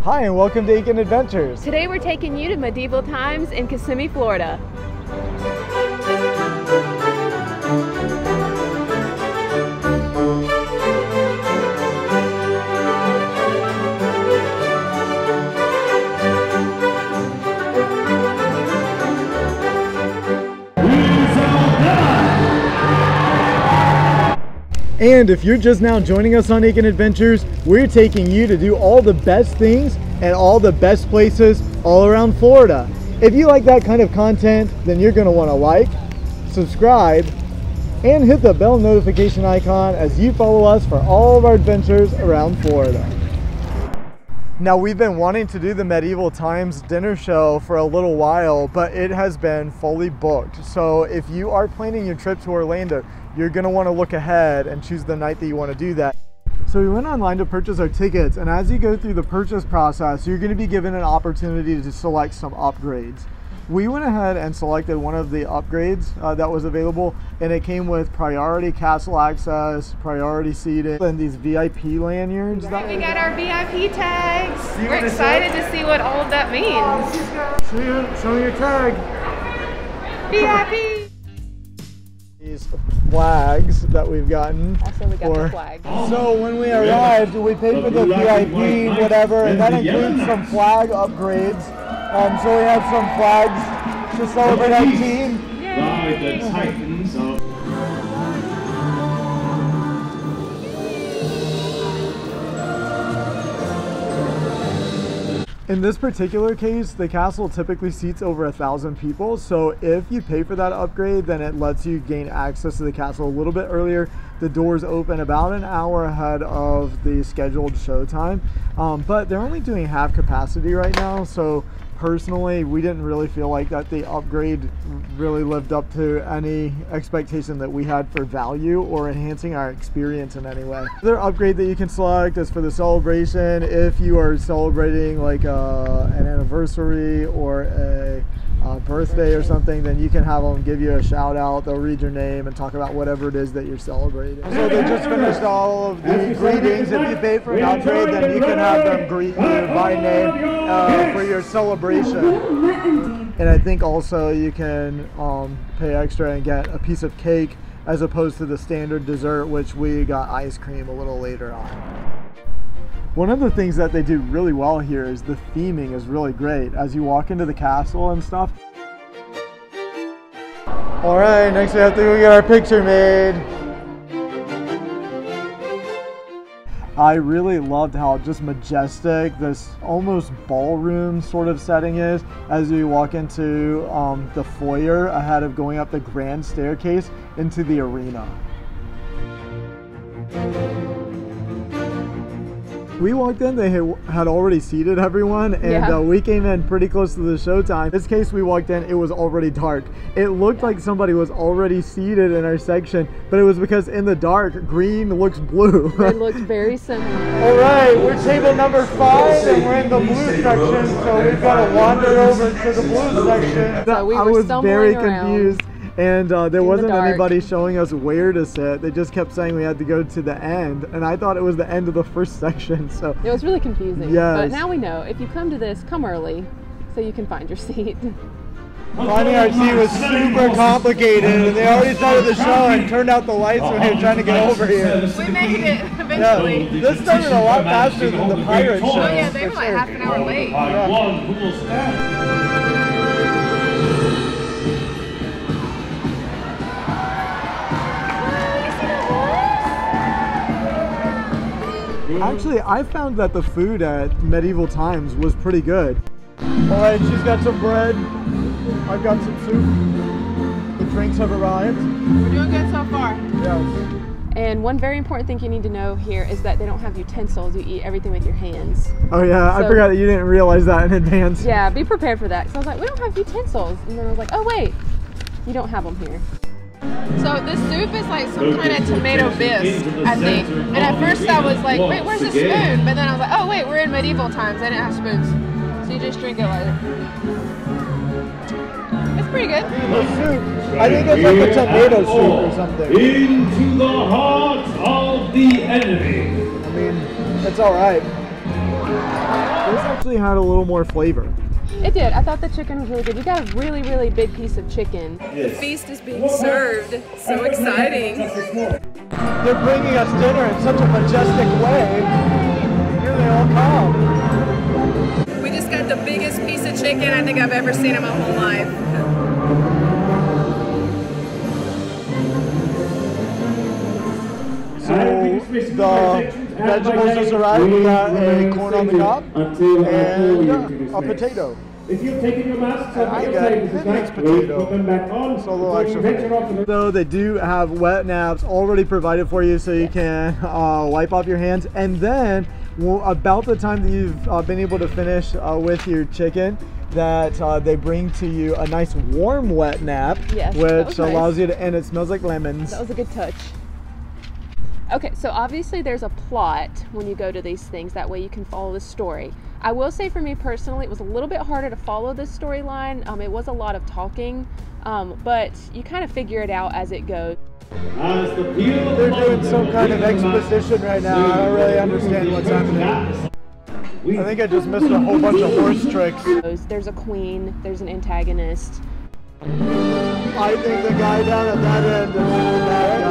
Hi, and welcome to Aiken Adventures. Today we're taking you to medieval times in Kissimmee, Florida. And if you're just now joining us on Aiken Adventures, we're taking you to do all the best things and all the best places all around Florida. If you like that kind of content, then you're going to want to like, subscribe, and hit the bell notification icon as you follow us for all of our adventures around Florida. Now, we've been wanting to do the Medieval Times dinner show for a little while, but it has been fully booked. So if you are planning your trip to Orlando, you're going to want to look ahead and choose the night that you want to do that. So we went online to purchase our tickets, and as you go through the purchase process, you're going to be given an opportunity to select some upgrades. We went ahead and selected one of the upgrades that was available, and it came with priority castle access, priority seating, and these VIP lanyards. Right, we got our VIP tags. We're excited to see what all of that means. Show me your tag. VIP. These flags that we've gotten. Also, we got the flag. So when we arrived, we paid for the VIP, whatever, and that includes some flag upgrades. So we have some flags to celebrate our team. By the Titans of In this particular case, the castle typically seats over 1,000 people, so if you pay for that upgrade, then it lets you gain access to the castle a little bit earlier. The doors open about an hour ahead of the scheduled show time, but they're only doing half capacity right now, so personally, we didn't really feel like that the upgrade really lived up to any expectation that we had for value or enhancing our experience in any way. The other upgrade that you can select is for the celebration. If you are celebrating like an anniversary or a birthday or something, then you can have them give you a shout out. They'll read your name and talk about whatever it is that you're celebrating. So they just finished all of the greetings. If you pay for an upgrade, then you can have them greet you by name for your celebration. And I think also you can pay extra and get a piece of cake as opposed to the standard dessert, which we got ice cream a little later on. One of the things that they do really well here is the theming is really great as you walk into the castle and stuff. All right, next we have to go get our picture made. I really loved how just majestic this almost ballroom sort of setting is as you walk into the foyer ahead of going up the grand staircase into the arena. We walked in, they had already seated everyone, and we came in pretty close to the showtime. In this case, we walked in, it was already dark. It looked like somebody was already seated in our section, but it was because in the dark, green looks blue. It looked very similar. All right, we're table number 5, and we're in the blue section, so we've got to wander over to the blue section. So we I were was very around. confused. And there wasn't anybody showing us where to sit. They just kept saying we had to go to the end, and I thought it was the end of the first section. So it was really confusing. Yes. But now we know, if you come to this, come early so you can find your seat. Finding our seat was super complicated, and they already started the show and turned out the lights when we were trying to get over here. We made it eventually. Yeah, this started a lot faster than the pirate show. Oh yeah, they were like half an hour late. Actually, I found that the food at Medieval Times was pretty good. All right, she's got some bread. I've got some soup. The drinks have arrived. We're doing good so far. Yes. And one very important thing you need to know here is that they don't have utensils. You eat everything with your hands. Oh yeah, I forgot that you didn't realize that in advance. Yeah, be prepared for that. So I was like, we don't have utensils. And then I was like, oh wait, you don't have them here. So this soup is like some kind of tomato bisque, I think. And at first I was like, wait, where's the spoon? But then I was like, oh wait, we're in medieval times. They didn't have spoons. So you just drink it like that. It's pretty good. The soup, I think it's like a tomato soup or something. Into the heart of the enemy. I mean, it's all right. This actually had a little more flavor. It did. I thought the chicken was really good. You got a really, really big piece of chicken. The feast is being served. So exciting. They're bringing us dinner in such a majestic way. Here they all come. We just got the biggest piece of chicken I think I've ever seen in my whole life. So the vegetables just arrived. We got a corn on the cob and a potato. If you've taken your masks And I got a nice potato. put them back on. So a little extra. So they do have wet naps already provided for you, so you can wipe off your hands. And then about the time that you've been able to finish with your chicken, that they bring to you a nice warm wet nap, which allows you to, and it smells like lemons. That was a good touch. Okay, so obviously there's a plot when you go to these things. That way you can follow the story. I will say for me personally, it was a little bit harder to follow this storyline. It was a lot of talking, but you kind of figure it out as it goes. They're doing some kind of exposition right now. I don't really understand what's happening. I think I just missed a whole bunch of horse tricks. There's a queen, there's an antagonist. I think the guy down at that end is the bad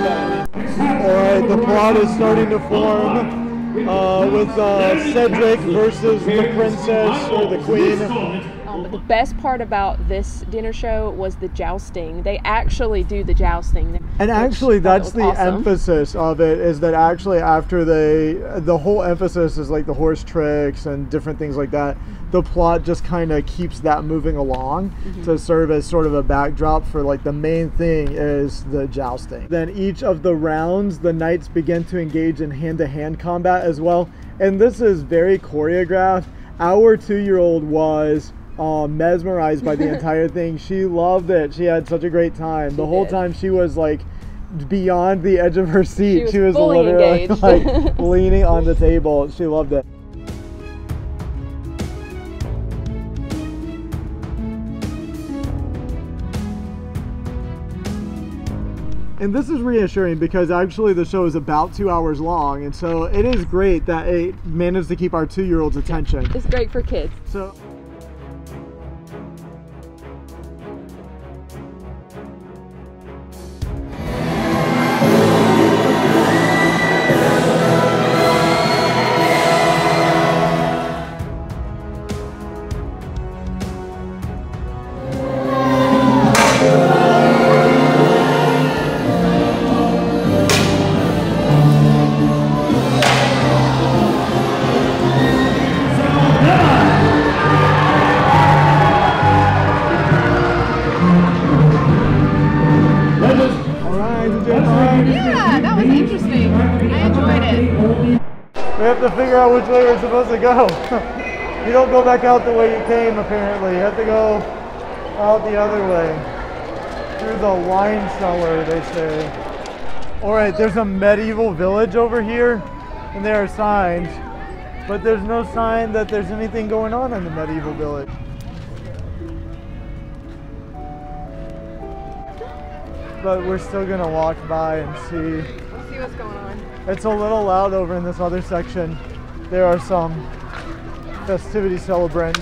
guy. Alright, the plot is starting to form with Cedric versus the princess or the queen. But the best part about this dinner show was the jousting. They actually do the jousting. And actually that's the emphasis of it, is that actually after the whole emphasis is like the horse tricks and different things like that. The plot just kind of keeps that moving along to serve as sort of a backdrop for like the main thing is the jousting. Then each of the rounds, the knights begin to engage in hand-to-hand combat as well. And this is very choreographed. Our 2-year-old was mesmerized by the entire thing. She loved it. She had such a great time. The whole time she was like beyond the edge of her seat. She was literally like leaning on the table. She loved it. And this is reassuring because actually the show is about 2 hours long, and so it is great that it managed to keep our 2-year-old's attention. It's great for kids. So we have to figure out which way we're supposed to go. You don't go back out the way you came, apparently. You have to go out the other way. Through the wine cellar, they say. Alright, there's a medieval village over here, and there are signs, but there's no sign that there's anything going on in the medieval village. But we're still gonna walk by and see. Let's see what's going on. It's a little loud over in this other section. There are some festivity celebrants.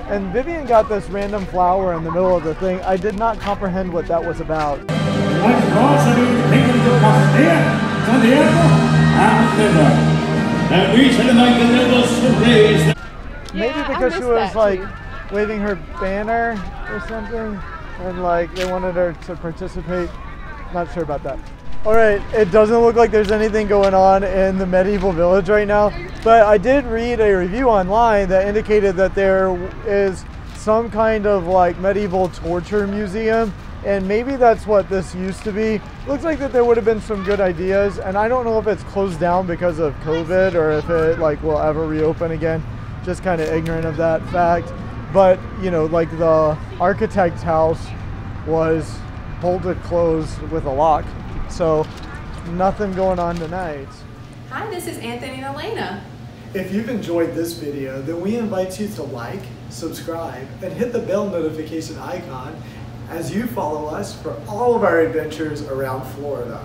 And Vivian got this random flower in the middle of the thing. I did not comprehend what that was about. Maybe because she was like waving her banner or something, and like they wanted her to participate. Not sure about that. Alright, it doesn't look like there's anything going on in the medieval village right now, but I did read a review online that indicated that there is some kind of like medieval torture museum, and maybe that's what this used to be. Looks like that there would have been some good ideas, and I don't know if it's closed down because of COVID or if it like will ever reopen again. Just kind of ignorant of that fact. But you know, like the architect's house was bolted closed with a lock. So nothing going on tonight. Hi, this is Anthony and Elena. If you've enjoyed this video, then we invite you to like, subscribe, and hit the bell notification icon as you follow us for all of our adventures around Florida.